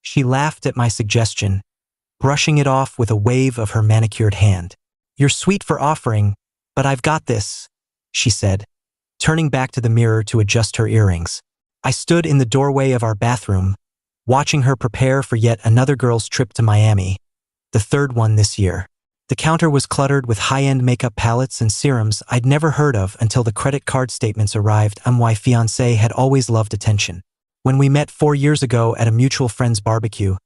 She laughed at my suggestion, brushing it off with a wave of her manicured hand. "You're sweet for offering, but I've got this," she said, turning back to the mirror to adjust her earrings. I stood in the doorway of our bathroom, watching her prepare for yet another girl's trip to Miami, the third one this year. The counter was cluttered with high-end makeup palettes and serums I'd never heard of until the credit card statements arrived. My fiancé had always loved attention. When we met 4 years ago at a mutual friend's barbecue,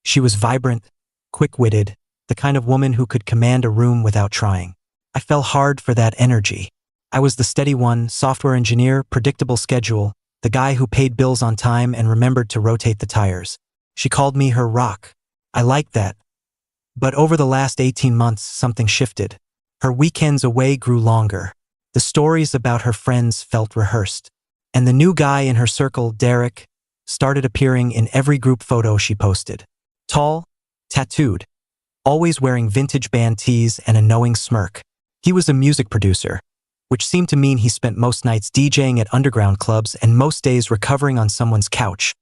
she was vibrant, quick-witted, the kind of woman who could command a room without trying. I fell hard for that energy. I was the steady one, software engineer, predictable schedule, the guy who paid bills on time and remembered to rotate the tires. She called me her rock. I liked that. But over the last 18 months, something shifted. Her weekends away grew longer. The stories about her friends felt rehearsed. And the new guy in her circle, Derek, started appearing in every group photo she posted. Tall, tattooed, always wearing vintage band tees and a knowing smirk. He was a music producer, which seemed to mean he spent most nights DJing at underground clubs and most days recovering on someone's couch.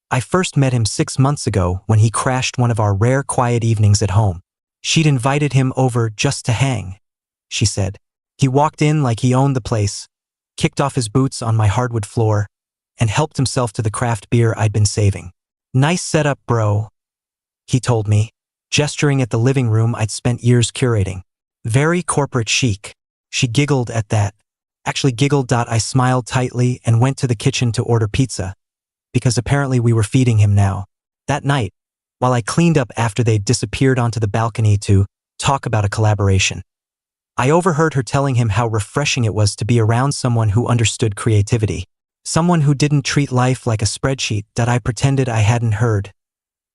I first met him 6 months ago when he crashed one of our rare quiet evenings at home. She'd invited him over just to hang, she said. He walked in like he owned the place, kicked off his boots on my hardwood floor, and helped himself to the craft beer I'd been saving. "Nice setup, bro," he told me, gesturing at the living room I'd spent years curating. "Very corporate chic." She giggled at that. Actually giggled. I smiled tightly and went to the kitchen to order pizza, because apparently we were feeding him now. That night, while I cleaned up after they'd disappeared onto the balcony to talk about a collaboration, I overheard her telling him how refreshing it was to be around someone who understood creativity. Someone who didn't treat life like a spreadsheet that I pretended I hadn't heard.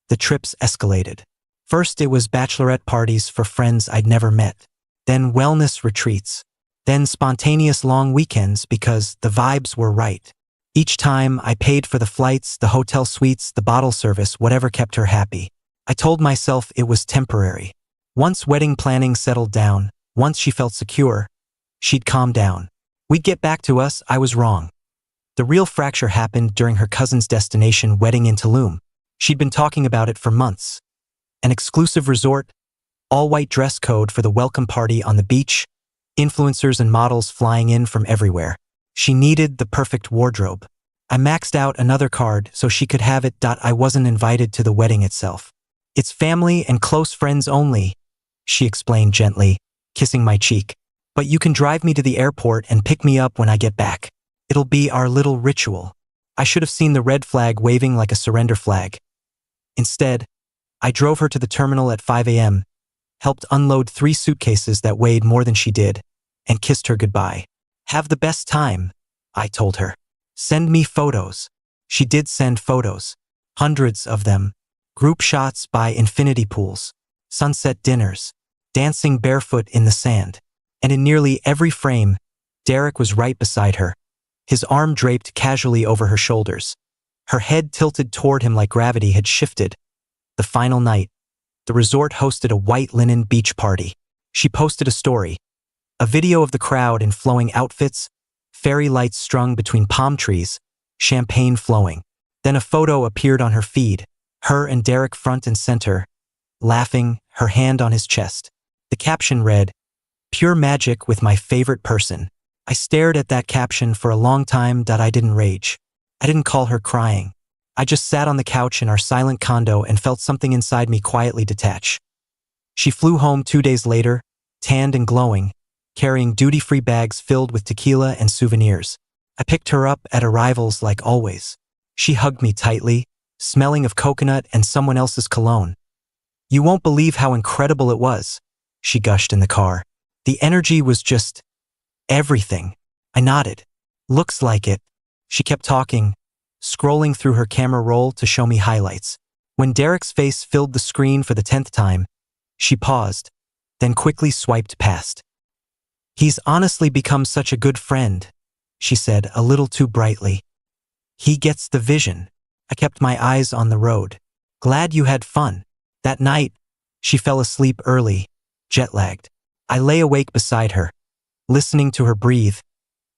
The trips escalated. First it was bachelorette parties for friends I'd never met. Then wellness retreats. Then spontaneous long weekends because the vibes were right. Each time I paid for the flights, the hotel suites, the bottle service, whatever kept her happy. I told myself it was temporary. Once wedding planning settled down, once she felt secure, she'd calm down. We'd get back to us. I was wrong. The real fracture happened during her cousin's destination wedding in Tulum. She'd been talking about it for months. An exclusive resort, all-white dress code for the welcome party on the beach, influencers and models flying in from everywhere. She needed the perfect wardrobe. I maxed out another card so she could have it. I wasn't invited to the wedding itself. "It's family and close friends only," she explained gently, kissing my cheek. "But you can drive me to the airport and pick me up when I get back. It'll be our little ritual." I should have seen the red flag waving like a surrender flag. Instead, I drove her to the terminal at 5 a.m., helped unload 3 suitcases that weighed more than she did, and kissed her goodbye. "Have the best time," I told her. "Send me photos." She did send photos. Hundreds of them. Group shots by infinity pools, sunset dinners, dancing barefoot in the sand. And in nearly every frame, Derek was right beside her, his arm draped casually over her shoulders. Her head tilted toward him like gravity had shifted. The final night, the resort hosted a white linen beach party. She posted a story, a video of the crowd in flowing outfits, fairy lights strung between palm trees, champagne flowing. Then a photo appeared on her feed, her and Derek front and center, laughing, her hand on his chest. The caption read, "Pure magic with my favorite person." I stared at that caption for a long time. I didn't rage. I didn't call her crying. I just sat on the couch in our silent condo and felt something inside me quietly detach. She flew home 2 days later, tanned and glowing, carrying duty-free bags filled with tequila and souvenirs. I picked her up at arrivals like always. She hugged me tightly, smelling of coconut and someone else's cologne. "You won't believe how incredible it was," she gushed in the car. "The energy was just everything." I nodded. "Looks like it." She kept talking, scrolling through her camera roll to show me highlights. When Derek's face filled the screen for the 10th time, she paused, then quickly swiped past. "He's honestly become such a good friend," she said a little too brightly. "He gets the vision." I kept my eyes on the road. "Glad you had fun." That night, she fell asleep early, jet-lagged. I lay awake beside her, listening to her breathe,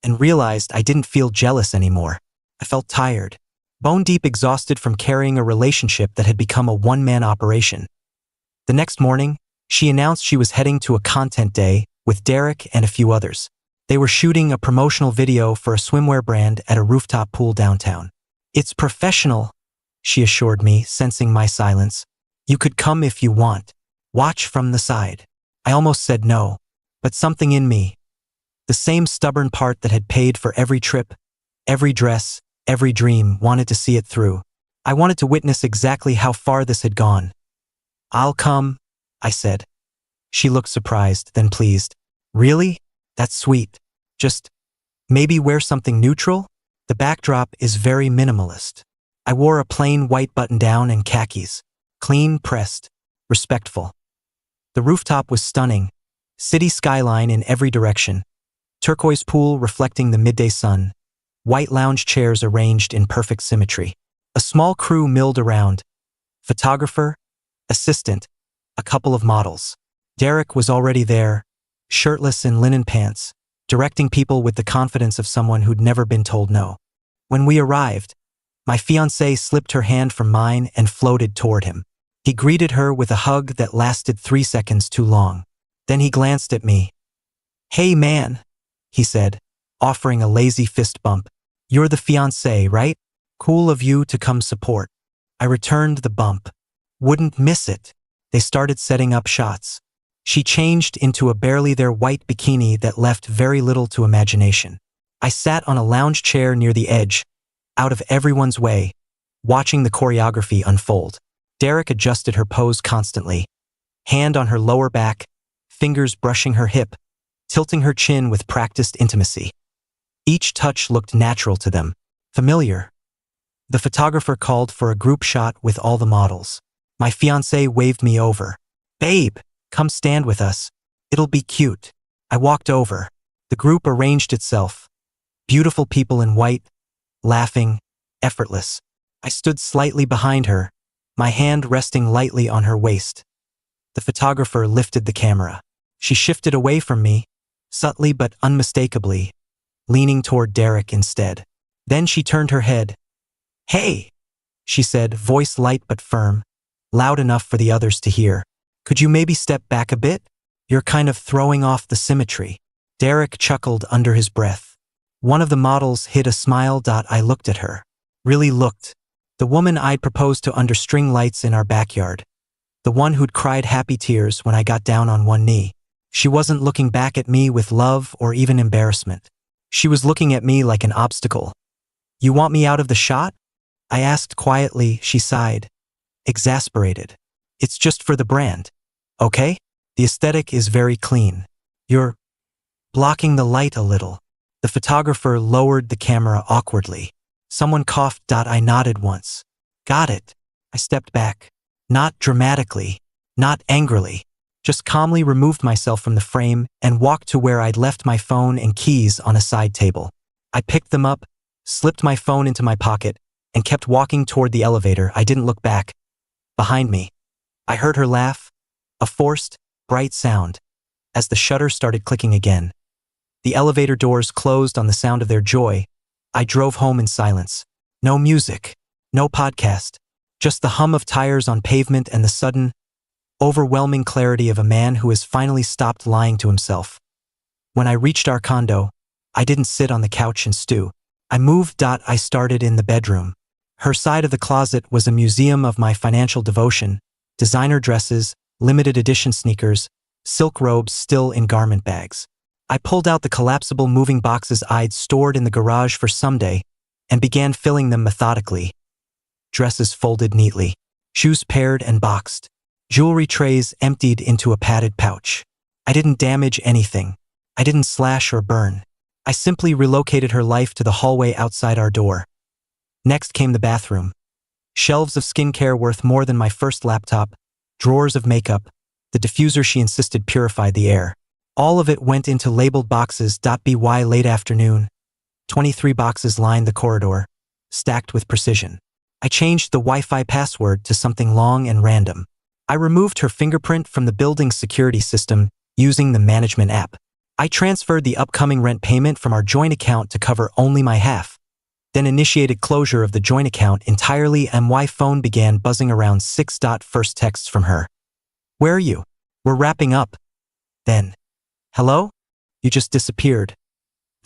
and realized I didn't feel jealous anymore. I felt tired. bone-deep exhausted from carrying a relationship that had become a one-man operation. The next morning, she announced she was heading to a content day with Derek and a few others. They were shooting a promotional video for a swimwear brand at a rooftop pool downtown. "It's professional," she assured me, sensing my silence. "You could come if you want. Watch from the side." I almost said no, but something in me, the same stubborn part that had paid for every trip, every dress, every dream, wanted to see it through. I wanted to witness exactly how far this had gone. "I'll come," I said. She looked surprised, then pleased. "Really? That's sweet. Just maybe wear something neutral?" The backdrop is very minimalist. I wore a plain white button-down and khakis. Clean, pressed, respectful. The rooftop was stunning. City skyline in every direction. Turquoise pool reflecting the midday sun. White lounge chairs arranged in perfect symmetry. A small crew milled around. Photographer, assistant, a couple of models. Derek was already there, shirtless in linen pants, directing people with the confidence of someone who'd never been told no. When we arrived, my fiancée slipped her hand from mine and floated toward him. He greeted her with a hug that lasted 3 seconds too long. Then he glanced at me. "Hey man," he said, offering a lazy fist bump. "You're the fiancé, right? Cool of you to come support." I returned the bump. Wouldn't miss it. They started setting up shots. She changed into a barely there white bikini that left very little to imagination. I sat on a lounge chair near the edge, out of everyone's way, watching the choreography unfold. Derek adjusted her pose constantly, hand on her lower back, fingers brushing her hip, tilting her chin with practiced intimacy. Each touch looked natural to them, familiar. The photographer called for a group shot with all the models. My fiancé waved me over. "Babe, come stand with us. It'll be cute." I walked over. The group arranged itself. Beautiful people in white, laughing, effortless. I stood slightly behind her, my hand resting lightly on her waist. The photographer lifted the camera. She shifted away from me, subtly but unmistakably, leaning toward Derek instead. Then she turned her head. "Hey," she said, voice light but firm, loud enough for the others to hear. "Could you maybe step back a bit? You're kind of throwing off the symmetry." Derek chuckled under his breath. One of the models hid a smile. I looked at her. Really looked. The woman I'd proposed to under string lights in our backyard. The one who'd cried happy tears when I got down on one knee. She wasn't looking back at me with love or even embarrassment. She was looking at me like an obstacle. "You want me out of the shot?" I asked quietly. She sighed, exasperated. "It's just for the brand, okay? The aesthetic is very clean. You're blocking the light a little." The photographer lowered the camera awkwardly. Someone coughed. I nodded once. "Got it." I stepped back. Not dramatically, not angrily. Just calmly removed myself from the frame and walked to where I'd left my phone and keys on a side table. I picked them up, slipped my phone into my pocket, and kept walking toward the elevator. I didn't look back. Behind me, I heard her laugh, a forced, bright sound, as the shutter started clicking again. The elevator doors closed on the sound of their joy. I drove home in silence. No music, no podcast, just the hum of tires on pavement and the sudden, overwhelming clarity of a man who has finally stopped lying to himself. When I reached our condo, I didn't sit on the couch and stew. I moved. I started in the bedroom. Her side of the closet was a museum of my financial devotion, designer dresses, limited edition sneakers, silk robes still in garment bags. I pulled out the collapsible moving boxes I'd stored in the garage for someday and began filling them methodically. Dresses folded neatly, shoes paired and boxed, jewelry trays emptied into a padded pouch. I didn't damage anything. I didn't slash or burn. I simply relocated her life to the hallway outside our door. Next came the bathroom. Shelves of skincare worth more than my first laptop, drawers of makeup, the diffuser she insisted purified the air. All of it went into labeled boxes. By late afternoon. 23 boxes lined the corridor, stacked with precision. I changed the Wi-Fi password to something long and random. I removed her fingerprint from the building's security system using the management app. I transferred the upcoming rent payment from our joint account to cover only my half. then initiated closure of the joint account entirely, and my phone began buzzing around 6. First texts from her. Where are you? We're wrapping up. Then, hello? You just disappeared.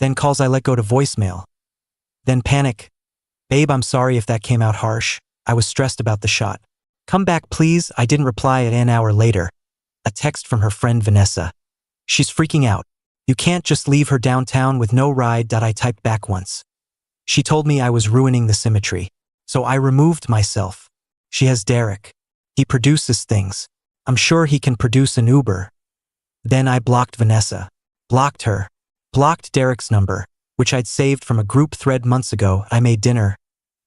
Then calls I let go to voicemail. Then panic. Babe, I'm sorry if that came out harsh. I was stressed about the shot. Come back please. I didn't reply at an hour later. A text from her friend Vanessa. She's freaking out. You can't just leave her downtown with no ride. I typed back once. She told me I was ruining the symmetry. So I removed myself. She has Derek. He produces things. I'm sure he can produce an Uber. Then I blocked Vanessa. Blocked her. Blocked Derek's number, which I'd saved from a group thread months ago. I made dinner.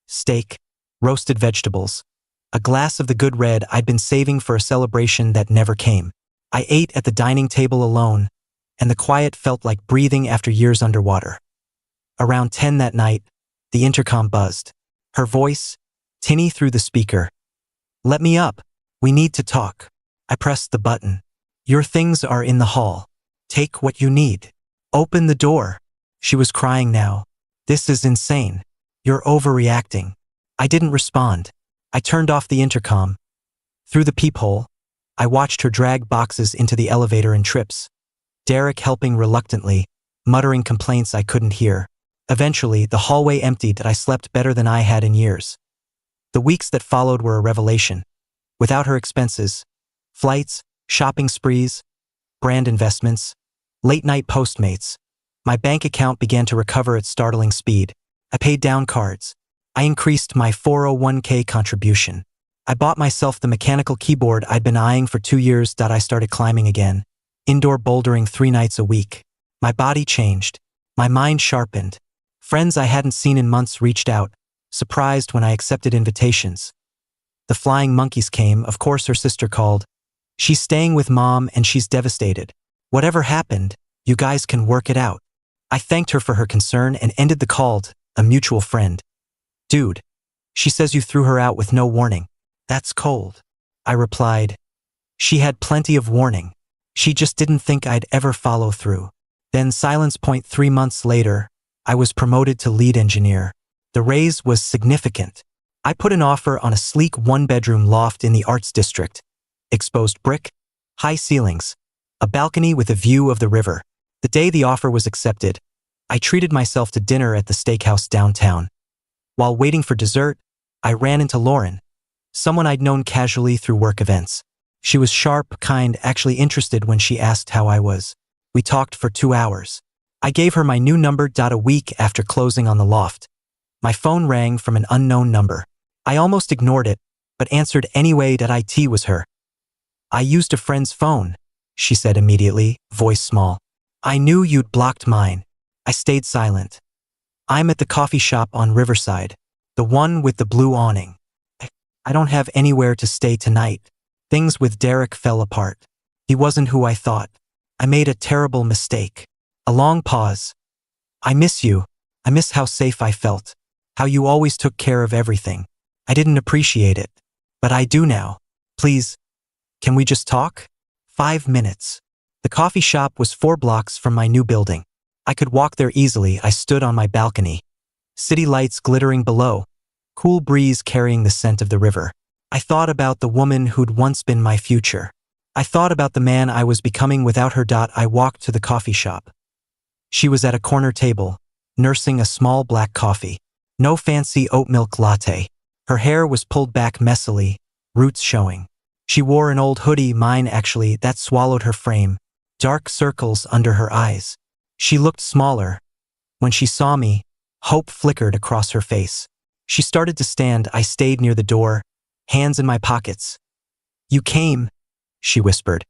Steak. Roasted vegetables. A glass of the good red I'd been saving for a celebration that never came. I ate at the dining table alone, and the quiet felt like breathing after years underwater. Around 10 that night, the intercom buzzed. Her voice, tinny through the speaker. Let me up. We need to talk. I pressed the button. Your things are in the hall. Take what you need. Open the door. She was crying now. This is insane. You're overreacting. I didn't respond. I turned off the intercom. Through the peephole, I watched her drag boxes into the elevator in trips. Derek helping reluctantly, muttering complaints I couldn't hear. Eventually, the hallway emptied and I slept better than I had in years. The weeks that followed were a revelation. Without her expenses, flights, shopping sprees, brand investments, late-night Postmates, my bank account began to recover at startling speed. I paid down cards. I increased my 401k contribution. I bought myself the mechanical keyboard I'd been eyeing for 2 years. I started climbing again. Indoor bouldering 3 nights a week. My body changed. My mind sharpened. Friends I hadn't seen in months reached out, surprised when I accepted invitations. The flying monkeys came. Of course her sister called. She's staying with mom and she's devastated. Whatever happened, you guys can work it out. I thanked her for her concern and ended the call to a mutual friend. Dude, she says you threw her out with no warning. That's cold. I replied. She had plenty of warning. She just didn't think I'd ever follow through. Then silence. 3 months later, I was promoted to lead engineer. The raise was significant. I put an offer on a sleek 1-bedroom loft in the Arts District. Exposed brick, high ceilings, a balcony with a view of the river. The day the offer was accepted, I treated myself to dinner at the steakhouse downtown. While waiting for dessert, I ran into Lauren, someone I'd known casually through work events. She was sharp, kind, actually interested when she asked how I was. We talked for 2 hours. I gave her my new number. A week after closing on the loft, my phone rang from an unknown number. I almost ignored it, but answered anyway. It was her. I used a friend's phone, she said immediately, voice small. I knew you'd blocked mine. I stayed silent. I'm at the coffee shop on Riverside, the one with the blue awning. I don't have anywhere to stay tonight. Things with Derek fell apart. He wasn't who I thought. I made a terrible mistake. A long pause. I miss you. I miss how safe I felt. How you always took care of everything. I didn't appreciate it. But I do now. Please, can we just talk? 5 minutes. The coffee shop was 4 blocks from my new building. I could walk there easily. I stood on my balcony. City lights glittering below. Cool breeze carrying the scent of the river. I thought about the woman who'd once been my future. I thought about the man I was becoming without her. I walked to the coffee shop. She was at a corner table, nursing a small black coffee. No fancy oat milk latte. Her hair was pulled back messily, roots showing. She wore an old hoodie, mine actually, that swallowed her frame. Dark circles under her eyes. She looked smaller. When she saw me, hope flickered across her face. She started to stand. I stayed near the door, hands in my pockets. You came, she whispered.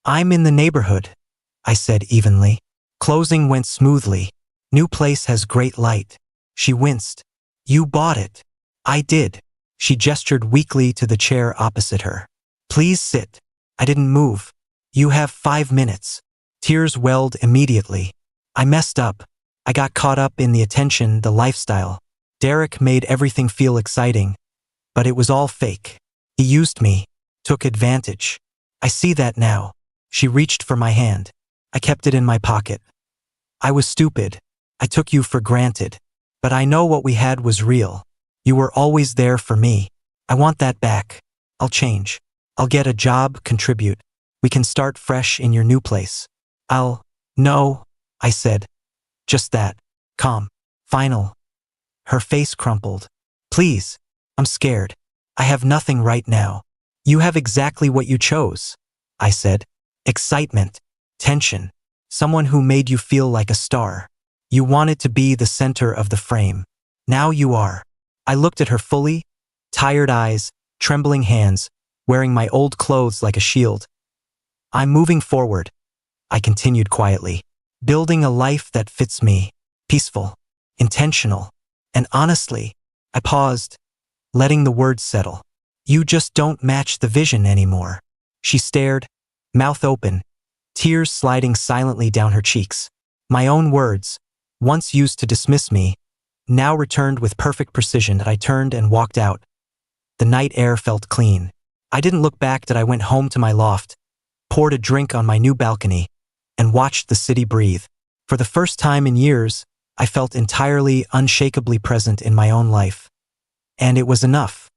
I'm in the neighborhood, I said evenly. Closing went smoothly. New place has great light. She winced. You bought it. I did. She gestured weakly to the chair opposite her. Please sit. I didn't move. You have 5 minutes. Tears welled immediately. I messed up. I got caught up in the attention, the lifestyle. Derek made everything feel exciting, but it was all fake. He used me, took advantage. I see that now. She reached for my hand. I kept it in my pocket. I was stupid. I took you for granted. But I know what we had was real. You were always there for me. I want that back. I'll change. I'll get a job, contribute. We can start fresh in your new place. No, I said. Just that. Calm. Final. Her face crumpled. Please. I'm scared. I have nothing right now. You have exactly what you chose, I said. Excitement. Tension. Someone who made you feel like a star. You wanted to be the center of the frame. Now you are. I looked at her fully, tired eyes, trembling hands, wearing my old clothes like a shield. I'm moving forward, I continued quietly, building a life that fits me, peaceful, intentional, and honestly, I paused, letting the words settle. You just don't match the vision anymore. She stared, mouth open, tears sliding silently down her cheeks. My own words, once used to dismiss me, now returned with perfect precision. I turned and walked out. The night air felt clean. I didn't look back. I went home to my loft, poured a drink on my new balcony, and watched the city breathe. For the first time in years, I felt entirely, unshakably present in my own life. And it was enough.